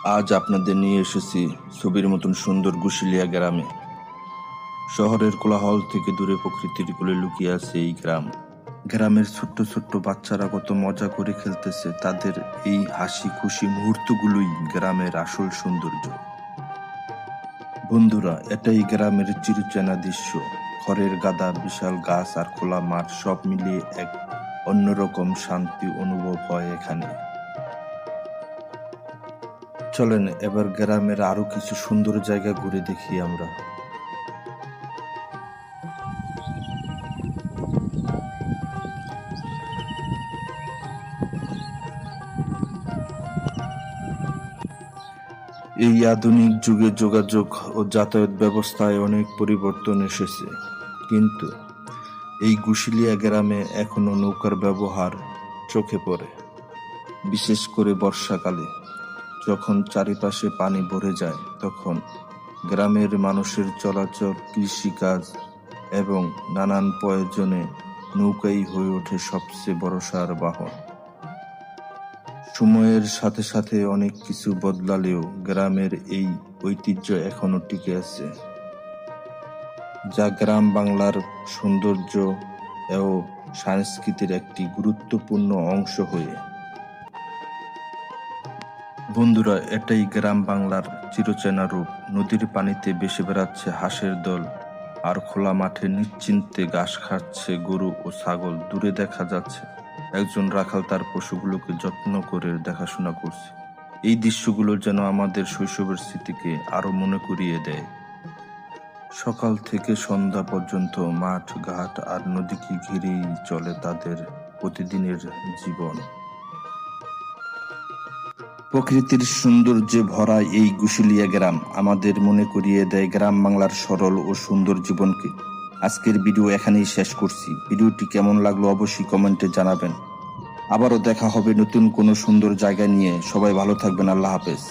আজ আপনাদের নিয়ে এসেছি ছবির মতন সুন্দর গুশিলিয়া গ্রামে। শহরের কোলাহল থেকে দূরে প্রকৃতির কোলে লুকিয়ে আছে এই গ্রাম। গ্রামের ছোট্ট ছোট্ট বাচ্চারা কত মজা করে খেলতেছে। তাদের এই হাসি খুশি মুহূর্তগুলোই গ্রামের আসল সৌন্দর্য। বন্ধুরা, এটাই গ্রামের চিরচেনা দৃশ্য। খড়ের গাদা, বিশাল গাছ আর খোলা মাঠ, সব মিলিয়ে এক অন্যরকম শান্তি অনুভব হয় এখানে। চলেন এবার গ্রামের আরো কিছু সুন্দর জায়গা ঘুরে দেখি আমরা। এই আধুনিক যুগে যোগাযোগ ও যাতায়াত ব্যবস্থায় অনেক পরিবর্তন এসেছে, কিন্তু এই গুশিলিয়া গ্রামে এখনো নৌকার ব্যবহার চোখে পড়ে। বিশেষ করে বর্ষাকালে যখন চারিপাশে পানি ভরে যায়, তখন গ্রামের মানুষের চলাচল, কৃষিকাজ এবং নানান প্রয়োজনে নৌকাই হয়ে ওঠে সবচেয়ে ভরসার বাহন। সময়ের সাথে সাথে অনেক কিছু বদলালেও গ্রামের এই ঐতিহ্য এখনো টিকে আছে, যা গ্রাম বাংলার সৌন্দর্য ও সংস্কৃতির একটি গুরুত্বপূর্ণ অংশ হয়ে। বন্ধুরা, এটাই গ্রাম বাংলার চিরচেনা রূপ। নদীর পানিতে ভেসে বেড়াচ্ছে হাঁসের দল, আর খোলা মাঠে নিশ্চিন্তে ঘাস খাচ্ছে গরু ও ছাগল। দূরে দেখা যাচ্ছে একজন রাখাল তার পশুগুলোকে যত্ন করে দেখাশোনা করছে। এই দৃশ্যগুলো যেন আমাদের শৈশবের স্মৃতিকে আরো মনে করিয়ে দেয়। সকাল থেকে সন্ধ্যা পর্যন্ত মাঠ, ঘাট আর নদীকে ঘিরেই চলে তাদের প্রতিদিনের জীবন। প্রকৃতির সৌন্দর্যে ভরা এই গুশিলিয়া গ্রাম আমাদের মনে করিয়ে দেয় গ্রাম বাংলার সরল ও সুন্দর জীবনকে। আজকের ভিডিও এখানেই শেষ করছি। ভিডিওটি কেমন লাগলো অবশ্যই কমেন্টে জানাবেন। আবারও দেখা হবে নতুন কোনো সুন্দর জায়গা নিয়ে। সবাই ভালো থাকবেন। আল্লাহ হাফেজ।